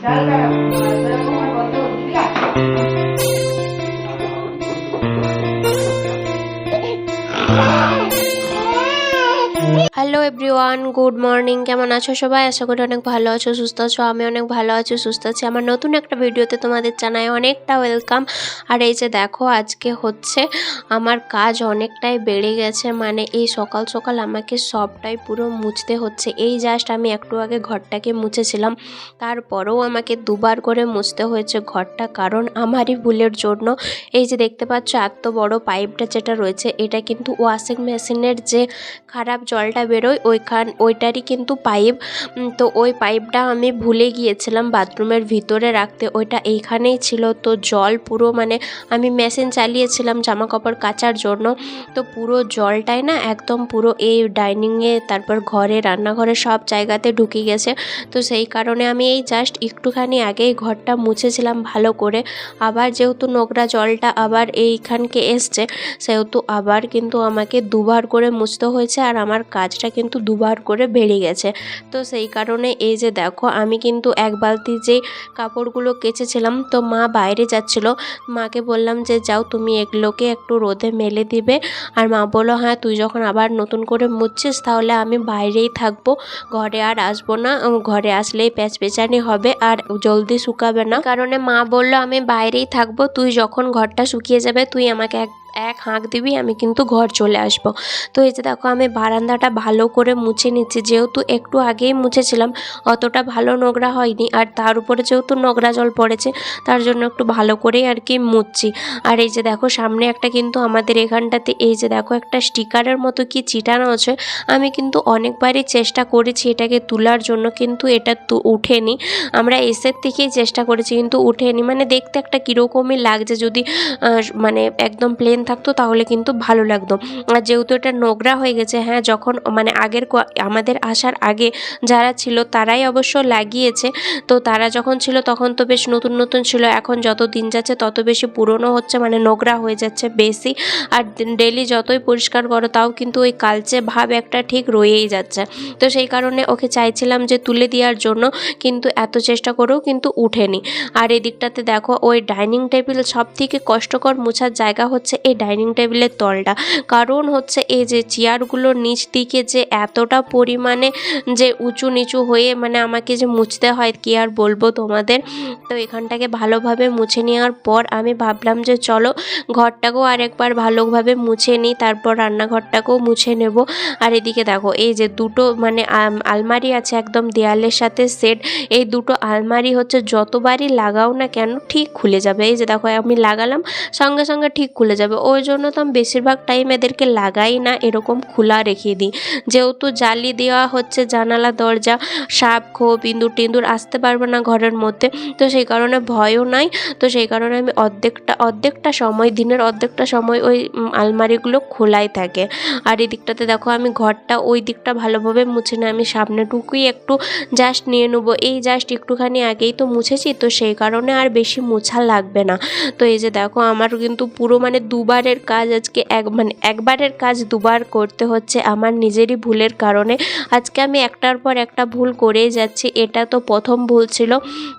Hello everyone, good morning. কেমন আছো সবাই? আশা করি অনেক ভালো আছো, সুস্থ আছো। আমি অনেক ভালো আছি, সুস্থ আছি। আমার নতুন একটা ভিডিওতে তোমাদের জানাই অনেকটা ওয়েলকাম। আর এই যে দেখো, আজকে হচ্ছে আমার কাজ অনেকটাই বেড়ে গেছে। মানে এই সকাল সকাল আমাকে সবটাই পুরো মুছতে হচ্ছে। এই জাস্ট আমি একটু আগে ঘরটাকে মুছেছিলাম, তারপরেও আমাকে দুবার করে মুছতে হয়েছে ঘরটা, কারণ আমারই ভুলের জন্য। এই যে দেখতে পাচ্ছ এত বড় পাইপটা যেটা রয়েছে, এটা কিন্তু ওয়াশিং মেশিনের যে খারাপ জলটা বেরোয় ওইটারই কিন্তু পাইপ। তো ওই পাইপটা আমি ভুলে গিয়েছিলাম বাথরুমের ভিতরে রাখতে, ওইটা এইখানেই ছিল। তো জল পুরো মানে আমি মেশিন চালিয়েছিলাম জামা কাপড় কাচার জন্য, তো পুরো জলটাই না একদম পুরো এই ডাইনিংয়ে, তারপর ঘরে, রান্নাঘরে সব জায়গাতে ঢুকে গেছে। তো সেই কারণে আমি এই জাস্ট একটুখানি আগেই ঘরটা মুছেছিলাম ভালো করে। আবার যেহেতু নোংরা জলটা আবার এইখানকে এসছে, সেহেতু আবার কিন্তু আমাকে দুবার করে মুছতে হয়েছে, আর আমার কাজটা কিন্তু দুবার করে বেড়ে গেছে। তো সেই কারণে এই যে দেখো, আমি কিন্তু এক বালতি যেই কাপড়গুলো কেচেছিলাম, তো মা বাইরে যাচ্ছিল, মাকে বললাম যে যাও তুমি এগুলোকে একটু রোদে মেলে দিবে। আর মা বললো হ্যাঁ, তুই যখন আবার নতুন করে মুছছিস তাহলে আমি বাইরেই থাকবো, ঘরে আর আসবো না, ঘরে আসলেই প্যাচপ্যাচানি হবে আর জলদি শুকাবে না। কারণে মা বললো আমি বাইরেই থাকবো, তুই যখন ঘরটা শুকিয়ে যাবে তুই আমাকে এক হাঁক দিবি, আমি কিন্তু ঘর চলে আসব। তো এই যে দেখো, আমি বারান্দাটা ভালো করে মুছে নিচ্ছি। যেহেতু একটু আগেই মুছেছিলাম, অতটা ভালো নোংরা হয়নি, আর তার উপরে যেহেতু নোংরা জল পড়েছে, তার জন্য একটু ভালো করেই আর কি মুছছি। আর এই যে দেখো, সামনে একটা কিন্তু আমাদের এখানটাতে এই যে দেখো একটা স্টিকারের মতো কি চিটানো আছে। আমি কিন্তু অনেকবারই চেষ্টা করেছি এটাকে তোলার জন্য, কিন্তু এটা উঠেনি। আমরা এসের থেকেই চেষ্টা করেছি কিন্তু উঠেনি। মানে দেখতে একটা কীরকমই লাগছে, যদি মানে একদম প্লেন থাকতো তাহলে কিন্তু ভালো লাগতো। আর যেহেতু এটা নোংরা হয়ে গেছে, হ্যাঁ, যখন মানে আমাদের আসার আগে যারা ছিল তারাই অবশ্য লাগিয়েছে। তো তারা যখন ছিল তখন তো বেশ নতুন নতুন ছিল, এখন যত দিন যাচ্ছে তত বেশি পুরনো হচ্ছে, মানে নোংরা হয়ে যাচ্ছে বেশি। আর ডেলি যতই পরিষ্কার করো তাও কিন্তু ওই কালচে ভাব একটা ঠিক রয়েই যাচ্ছে। তো সেই কারণে ওকে চাইছিলাম যে তুলে দেওয়ার জন্য, কিন্তু এত চেষ্টা করেও কিন্তু উঠেনি। আর এদিকটাতে দেখো, ওই ডাইনিং টেবিল সব থেকে কষ্টকর মোছার জায়গা হচ্ছে এই ডাইনিং টেবিলের তলটা। কারণ হচ্ছে এই যে চেয়ারগুলোর নিচ দিকে যে এতটা পরিমাণে যে উঁচু নিচু হয়ে মানে আমাকে যে মুছতে হয়, কি আর বলবো তোমাদের। তো এখানটাকে ভালোভাবে মুছে নেওয়ার পর আমি ভাবলাম যে চলো ঘরটাকেও আরেকবার ভালোভাবে মুছে নিই, তারপর রান্নাঘরটাকেও মুছে নেব। আর এদিকে দেখো, এই যে দুটো মানে আলমারি আছে একদম দেয়ালের সাথে সেট। এই দুটো আলমারি হচ্ছে যতবারই লাগাও না কেন ঠিক খুলে যাবে। এই যে দেখো, আমি লাগালাম সঙ্গে সঙ্গে ঠিক খুলে যাবে। ওই জন্য তো আমি বেশিরভাগ টাইম এদেরকে লাগাই না, এরকম খোলা রেখে দিই। যেহেতু জালি দেওয়া হচ্ছে জানালা দরজা, সাপ খোপ ইঁদুর টিন্দুর আসতে পারবে না ঘরের মধ্যে, তো সেই কারণে ভয়ও নাই। তো সেই কারণে আমি অর্ধেকটা সময়, দিনের অর্ধেকটা সময় ওই আলমারিগুলো খোলাই থাকে। আর এই দিকটাতে দেখো, আমি ঘরটা ওই দিকটা ভালোভাবে মুছে না, আমি সামনেটুকুই একটু জাস্ট নিয়ে নেবো। এই জাস্ট একটুখানি আগেই তো মুছেছি, তো সেই কারণে আর বেশি মোছা লাগবে না। তো এই যে দেখো, আমার কিন্তু পুরো মানে দুবারের কাজ আজকে একবারের কাজ দুবার করতে হচ্ছে আমার নিজেরই ভুলের কারণে। আজকে আমি একটার পর একটা ভুল করেই যাচ্ছি। এটা তো প্রথম ভুল ছিল,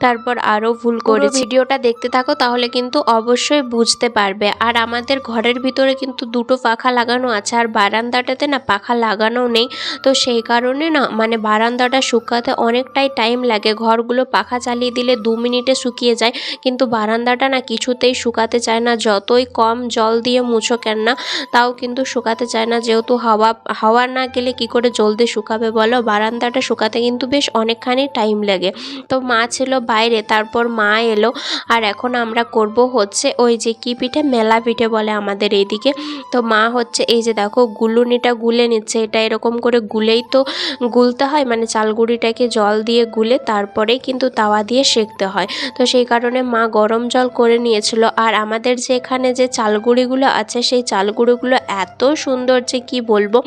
তারপর আরও ভুল করেছি। ভিডিওটা দেখতে থাকো তাহলে কিন্তু অবশ্যই বুঝতে পারবে। আর আমাদের ঘরের ভিতরে কিন্তু দুটো পাখা লাগানো আছে, আর বারান্দাটাতে না পাখা লাগানো নেই। তো সেই কারণে না মানে বারান্দাটা শুকাতে অনেকটাই টাইম লাগে। ঘরগুলো পাখা চালিয়ে দিলে 2 মিনিটে শুকিয়ে যায়, কিন্তু বারান্দাটা না কিছুতেই শুকাতে চায় না। যতই কম জল দিয়ে মুছো কেন না, তাও কিন্তু শুকাতে চায় না। যেহেতু হাওয়া না গেলে কি করে জলদি শুকাবে বলো? বারান্দাটা শুকাতে কিন্তু বেশ অনেকখানি টাইম লাগে। তো মা ছিল বাইরে, তারপর মা এলো। আর এখন আমরা করব হচ্ছে ওই যে কি পিঠে, মেলা পিঠে বলে আমাদের এইদিকে। তো মা হচ্ছে এই যে দেখো গুলুনিটা গুলে নিচ্ছে। এটা এরকম করে গুলেই তো গুলতে হয়, মানে চালগুড়িটাকে জল দিয়ে গুলে তারপরেই কিন্তু তাওয়া দিয়ে সেঁকতে হয়। তো সেই কারণে মা গরম জল করে নিয়েছিল। আর আমাদের যে এখানে যে চালগুড়িগুলো গুঁড়িগুলো আছে সেই চাল গুঁড়োগুলো এত সুন্দর যে কি বলবো,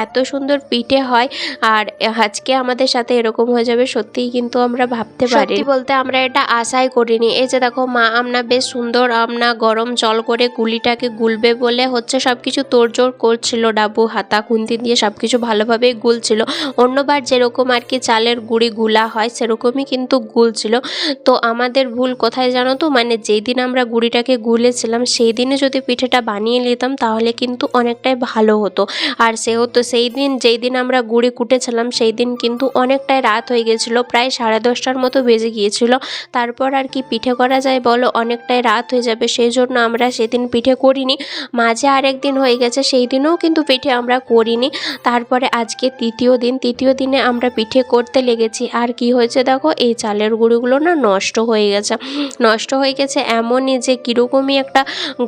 এত সুন্দর পিঠে হয়। আর আজকে আমাদের সাথে এরকম হয়ে যাবে সত্যিই কিন্তু আমরা ভাবতে পারি, সত্যি বলতে আমরা এটা আশাই করিনি। এই যে দেখো মা আমনা বেশ সুন্দর আমনা গরম জল করে গুলিটাকে গুলবে বলে হচ্ছে সব কিছু তোড়জোড় করছিল, ডাবু হাতা খুন্তি দিয়ে সব কিছু ভালোভাবেই গুলছিল। অন্যবার যেরকম আর কি চালের গুঁড়ি গুলা হয় সেরকমই কিন্তু গুলছিল। তো আমাদের ভুল কোথায় জানো তো, মানে যেই দিন আমরা গুঁড়িটাকে গুলেছিলাম সেই দিনে যদি পিঠেটা বানিয়ে নিতাম তাহলে কিন্তু অনেকটাই ভালো হতো। আর সেহেতু সেই দিন যেই দিন আমরা গুঁড়ি কুটেছিলাম সেই দিন কিন্তু অনেকটাই রাত হয়ে গেছিলো, প্রায় 10:30টার মতো বেজে গিয়েছিল। তারপর আর কি পিঠে করা যায় বলো, অনেকটাই রাত হয়ে যাবে, সেই জন্য আমরা সেদিন পিঠে করিনি। মাঝে আরেক দিন হয়ে গেছে সেই দিনেও কিন্তু পিঠে আমরা করিনি। তারপরে আজকে তৃতীয় দিনে আমরা পিঠে করতে লেগেছি। আর কি হয়েছে দেখো, এই চালের গুঁড়িগুলো না নষ্ট হয়ে গেছে এমনই যে কীরকমই একটা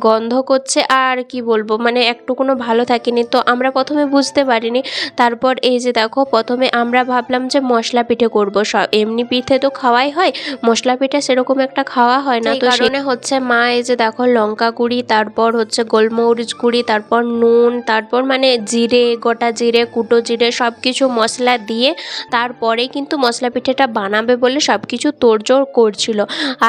গন্ধ করছে, আর কি বলবো মানে একটুকুনো ভালো থাকেনি। তো আমরা প্রথমে বুঝতে পারিনি। তারপর এই যে দেখো প্রথমে আমরা ভাবলাম যে মশলা পিঠে করবো, সব এমনি পিঠে তো খাওয়াই হয়, মশলা পিঠে সেরকম একটা খাওয়া হয় না। তো কারণে হচ্ছে মা এই যে দেখো লঙ্কা গুঁড়ি, তারপর হচ্ছে গোলমরিচ গুঁড়ি, তারপর নুন, তারপর মানে জিরে, গোটা জিরে, কুটো জিরে সব কিছু মশলা দিয়ে তারপরে কিন্তু মশলা পিঠেটা বানাবে বলে সব কিছু তোড়জোড় করছিল।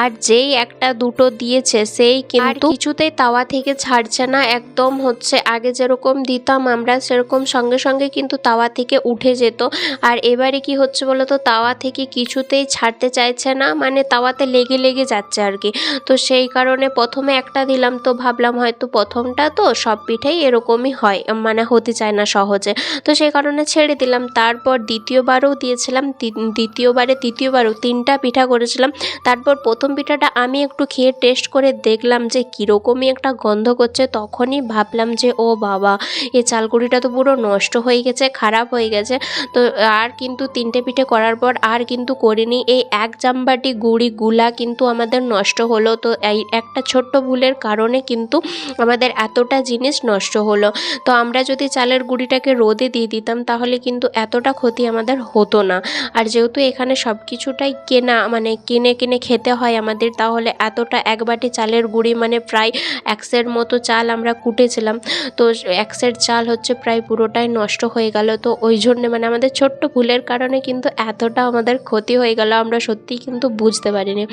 আর যেই একটা দুটো দিয়েছে সেই কিন্তু কিছুতেই তাওয়া থেকে ছাড়ছে না, একদম হচ্ছে আগে যেরকম দিতাম আমরা সেরকম সঙ্গে সঙ্গে কিন্তু তাওয়া থেকে উঠে যেত। আর এবারে কি হচ্ছে বলো তো, তাওয়া থেকে কিছুতেই ছাড়তে চাইছে না, মানে তাওয়াতে লেগে যাচ্ছে আর কি। তো সেই কারণে প্রথমে একটা দিলাম, তো ভাবলাম হয়তো প্রথমটা তো সব পিঠেই এরকমই হয়, মানে হতে চায় না সহজে, তো সেই কারণে ছেড়ে দিলাম। তারপর দ্বিতীয়বারও দিয়েছিলাম, তৃতীয়বারও 3টা পিঠা করেছিলাম। তারপর প্রথম পিঠাটা আমি একটু খেয়ে টেস্ট করে দেখলাম যে কীরকমই একটা গন্ধ করছে, তখনই ভাবলাম যে ও বাবা, এই চালগুড়িটা তো পুরো নষ্ট হয়ে গেছে, খারাপ হয়ে গেছে। তো আর কিন্তু 3টে পিঠে করার পর আর কিন্তু করিনি। এই 1 জামবাটি গুড়ি গুলা কিন্তু আমাদের নষ্ট হলো। তো এই একটা ছোট্ট ভুলের কারণে কিন্তু আমাদের এতটা জিনিস নষ্ট হলো। তো আমরা যদি চালের গুঁড়িটাকে রোদে দিয়ে দিতাম তাহলে কিন্তু এতটা ক্ষতি আমাদের হতো না। আর যেহেতু এখানে সব কিছুটাই কেনা, মানে কিনে খেতে হয় আমাদের, তাহলে এতটা 1 বাটি চালের গুঁড়ি মানে প্রায় 100 মতো চাল আমরা কুটেছিলাম। তো 100 চাল হচ্ছে প্রায় পুরোটাই নষ্ট হয়ে গেল। তো ওই জন্যে মানে আমাদের ছোট্ট ভুলের কারণে কিন্তু এতটা আমাদের ক্ষতি হয়ে গেল, আমরা সত্যিই কিন্তু বুঝতে পারিনি।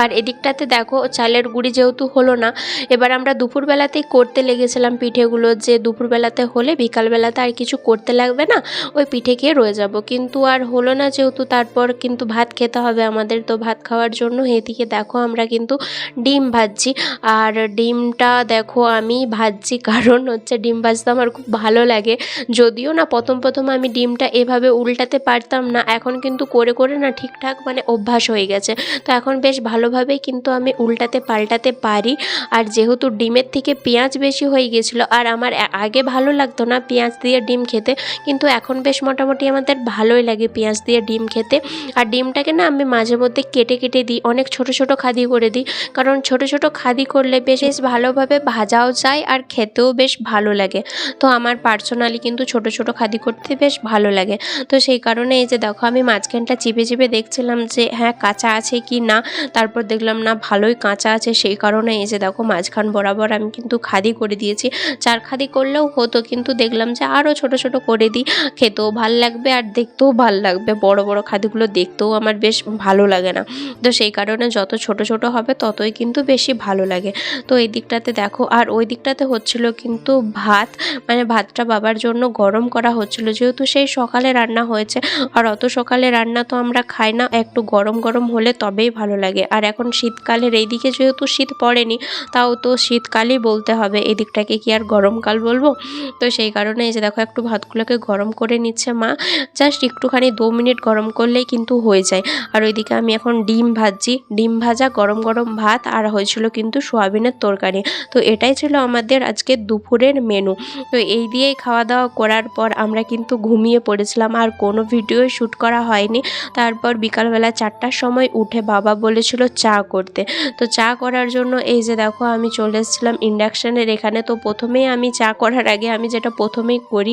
আর এদিকটাতে দেখো চালের গুঁড়ি যেহেতু হলো না, এবার আমরা দুপুরবেলাতেই করতে লেগেছিলাম পিঠেগুলো, যে দুপুরবেলাতে হলে বিকালবেলাতে আর কিছু করতে লাগবে না, ওই পিঠে খেয়ে রয়ে যাব। কিন্তু আর হলো না যেহেতু, তারপর কিন্তু ভাত খেতে হবে আমাদের। তো ভাত খাওয়ার জন্য এদিকে দেখো আমরা কিন্তু ডিম ভাজছি। আর ডিমটা দেখো আমি ভাজছি কারণ হচ্ছে ডিম ভাজতে আমার খুব ভালো লাগে। যদিও না প্রথম আমি ডিমটা এভাবে উল্টাতে পারতাম না, এখন কিন্তু করে না ঠিকঠাক মানে অভ্যাস হয়ে গেছে। তো এখন বেশ ভালোভাবেই কিন্তু আমি উল্টাতে পাল্টাতে পারি। আর যেহেতু ডিমের থেকে পেঁয়াজ বেশি হয়ে গেছিলো, আর আমার আগে ভালো লাগতো না পেঁয়াজ দিয়ে ডিম খেতে, কিন্তু এখন বেশ মোটামুটি আমাদের ভালোই লাগে পেঁয়াজ দিয়ে ডিম খেতে। আর ডিমটাকে না আমি মাঝে মধ্যে কেটে দিই, অনেক ছোট খাদি করে দিই, কারণ ছোট খাদি করলে বেশ ভালোভাবে ভাজাও যায় আর খেতেও বেশ ভালো লাগে। তো আমার পার্সোনালি কিন্তু ছোট খাদি করতে বেশ ভালো লাগে। তো সেই কারণে এই যে দেখো আমি মাঝখানটা চিপে দেখছিলাম যে হ্যাঁ কাঁচা আছে কি না, তারপর দেখলাম না ভালোই কাঁচা আছে, সেই কারণে এই যে দেখো মাঝখান বরাবর আমি কিন্তু খাদি করে দিয়েছি। 4 খাদি করলেও হতো, কিন্তু দেখলাম যে আরও ছোট করে দিই, খেতেও ভাল লাগবে আর দেখতেও ভাল লাগবে। বড় খাদিগুলো দেখতেও আমার বেশ ভালো লাগে না, তো সেই কারণে যত ছোট হবে ততই কিন্তু বেশি ভালো লাগে। তো এই দিকটাতে দেখো, আর ওই দিকটাতে হচ্ছিল কিন্তু ভাত, মানে ভাতটা বাবার জন্য গরম করা হচ্ছিল, যেহেতু সেই সকালে রান্না হয়েছে। আর অত সকালে রান্না তো আমরা খাই না, একটু গরম হলে তবেই ভালো লাগে। আর এখন শীতকালের এইদিকে যেহেতু শীত পড়েনি, তাও তো শীতকালই বলতে হবে, এদিকটাকে কি আর গরমকাল বলবো। তো সেই কারণে এই যে দেখো একটু ভাতগুলোকে গরম করে নিচ্ছে মা, জাস্ট একটুখানি 2 মিনিট গরম করলেই কিন্তু হয়ে যায়। আর ওইদিকে আমি এখন ডিম ভাজছি, ডিম ভাজা, গরম ভাত, আর হয়েছিল কিন্তু সোয়াবিনের তরকারি। তো এটাই ছিল আমাদের আজকে দুপুরের মেনু। তো এই দিয়েই খাওয়া দাওয়া করার পর আমরা কিন্তু ঘুমিয়ে পড়েছিলাম, আর কোনো ভিডিও শ্যুট করা হয়নি। তারপর বিকালবেলা 4টার সময় উঠে বাবা বলেছিল চা করতে, তো চা করার জন্য এই যে দেখো আমি চলে এসেছিলাম ইন্ডাকশানের এখানে। তো প্রথমেই আমি চা করার আগে আমি যেটা প্রথমেই করি,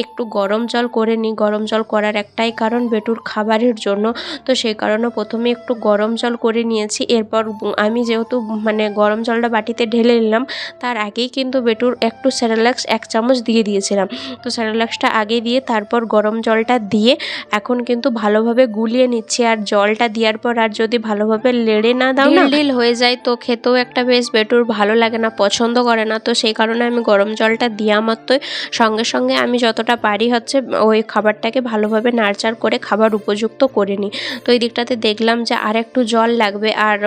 একটু গরম জল করে নিই। গরম জল করার একটাই কারণ, বেটুর খাবারের জন্য। তো সেই কারণে প্রথমে একটু গরম জল করে নিয়েছি। এরপর আমি যেহেতু মানে গরম জলটা বাটিতে ঢেলে নিলাম, তার আগেই কিন্তু বেটুর একটু সেরেলাক্স 1 চামচ দিয়ে দিয়েছিলাম। তো সেরেলাক্সটা আগে দিয়ে তারপর গরম জলটা দিয়ে এখন কিন্তু ভালোভাবে গুলিয়ে নিচ্ছি। আর জলটা দেওয়ার পর আর যদি ভালোভাবে লেড়ে না দাও না, ঢিল হয়ে যায়, তো খেতেও একটা বেশ বেটুর ভালো লাগে না, পছন্দ করে না। তো সেই কারণে আমি গরম জলটা দেওয়া মাত্রই সঙ্গে সঙ্গে আমি যতটা পারি হচ্ছে ওই খাবারটাকে ভালোভাবে নাড়চাড় করে খাবার উপযুক্ত করে নিই। তো এই দিকটাতে দেখলাম যে আর একটু জল লাগবে, আর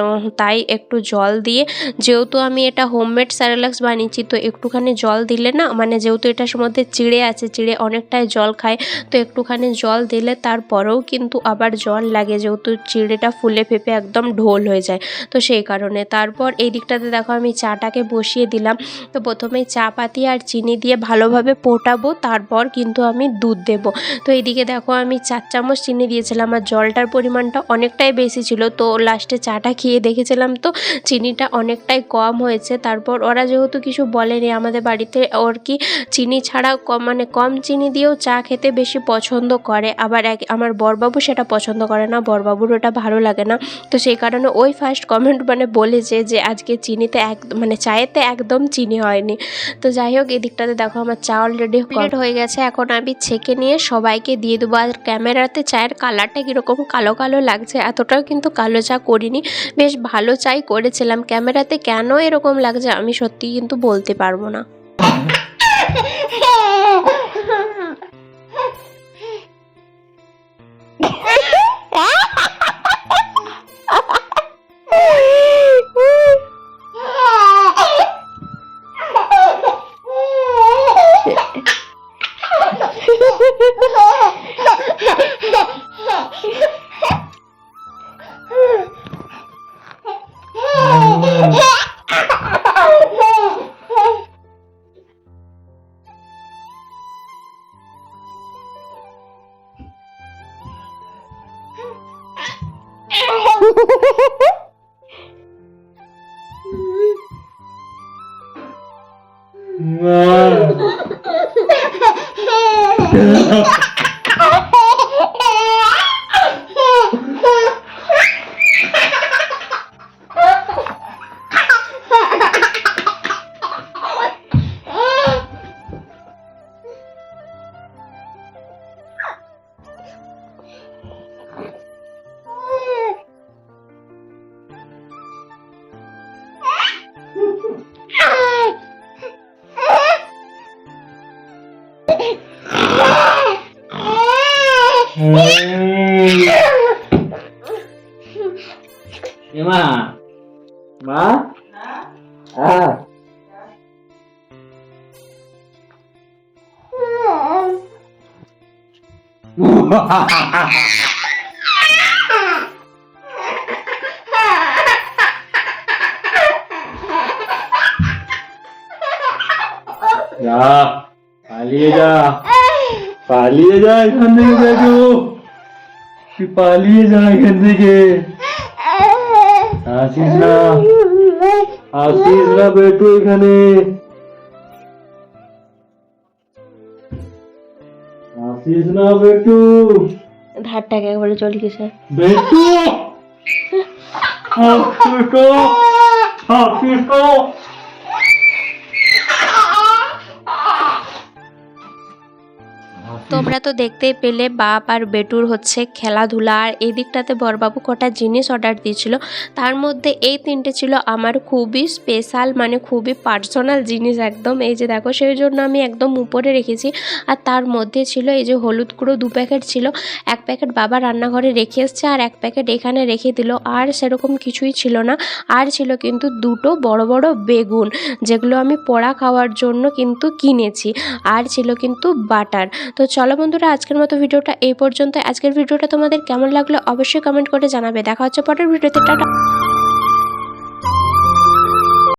তাই একটু জল দিয়ে, যেহেতু আমি এটা হোমমেড সেরেলাক্স বানিয়েছি, তো একটুখানি জল দিলে না, মানে যেহেতু এটার মধ্যে চিড়ে আছে, চিড়ে অনেকটাই জল খায়, তো একটুখানি জল দিলে তারপরেও কিন্তু আবার জল লাগে, যেহেতু চিড়েটা ফুলে ফেপে একদম ঢোল হয়ে যায়। তো সেই কারণে তারপর এই দিকটাতে দেখো আমি চাটাকে বসিয়ে দিলাম। তো প্রথমেই চা পাতি আর চিনি দিয়ে ভালোভাবে ফোটাবো, তারপর কিন্তু আমি দুধ দেব। তো এইদিকে দেখো আমি 4 চামচ চিনি দিয়েছিলাম, আর জলটার পরিমাণটা অনেকটাই বেশি ছিল। তো লাস্টে চাটা খেয়ে দেখেছিলাম তো চিনিটা অনেকটাই কম হয়েছে। তারপর ওরা যেহেতু কিছু বলেনি, আমাদের বাড়িতে ওর কি চিনি ছাড়া মানে কম চিনি দিয়েও চা খেতে বেশি পছন্দ করে। আবার আমার বরবাবু সেটা পছন্দ করে না, বরবাবুর ওটা ভালো লাগে না। তো সেই কারণে ওই ফার্স্ট কমেন্ট মানে বলেছে যে আজকে চিনিতে মানে চায়েতে একদম চিনি হয়নি। তো যাই হোক, এই দিকটাতে দেখো আমার চা অলরেডি কমপ্লিট হয়ে গেছে। এখন আমি ছেঁকে নিয়ে সবাইকে দিয়ে দেবো। আর ক্যামেরাতে চায়ের কালারটা কীরকম কালো কালো লাগছে, এতটাও কিন্তু কালো চা করিনি, বেশ ভালো চাই করেছিলাম। ক্যামেরাতে কেন এরকম লাগছে আমি সত্যি কিন্তু বলতে পারবো না। Emma, Ma? Ah. যা পালিয়ে যা, পালিয়ে যা এখান থেকে, দেখো তুই পালিয়ে যা এখান থেকে। আসিস না, আসিস না বেটু এখানে, আসিস না বেটু। ধারটাকে একবারে চলে গেছে বেটু, বেটু, আসিস না। তোমরা তো দেখতেই পেলে বাপ আর বেটুর হচ্ছে খেলাধুলা। আর এই দিকটাতে বরবাবু কটা জিনিস অর্ডার দিয়েছিল, তার মধ্যে এই 3টে ছিল আমার খুবই স্পেশাল, মানে খুবই পার্সোনাল জিনিস একদম। এই যে দেখো, সেই জন্য আমি একদম উপরে রেখেছি। আর তার মধ্যে ছিল এই যে হলুদ গুঁড়ো 2 প্যাকেট ছিল, 1 প্যাকেট বাবা রান্নাঘরে রেখে এসছে, আর 1 প্যাকেট এখানে রেখে দিল। আর সেরকম কিছুই ছিল না। আর ছিল কিন্তু 2টো বড় বড় বেগুন, যেগুলো আমি পোড়া খাওয়ার জন্য কিন্তু কিনেছি। আর ছিল কিন্তু বাটার। তো চলো বন্ধুরা, আজকের মতো ভিডিওটা এই পর্যন্ত। আজকের ভিডিওটা তোমাদের কেমন লাগলো অবশ্যই কমেন্ট করে জানাবে। দেখা হচ্ছে পরের ভিডিওতে, টাটা।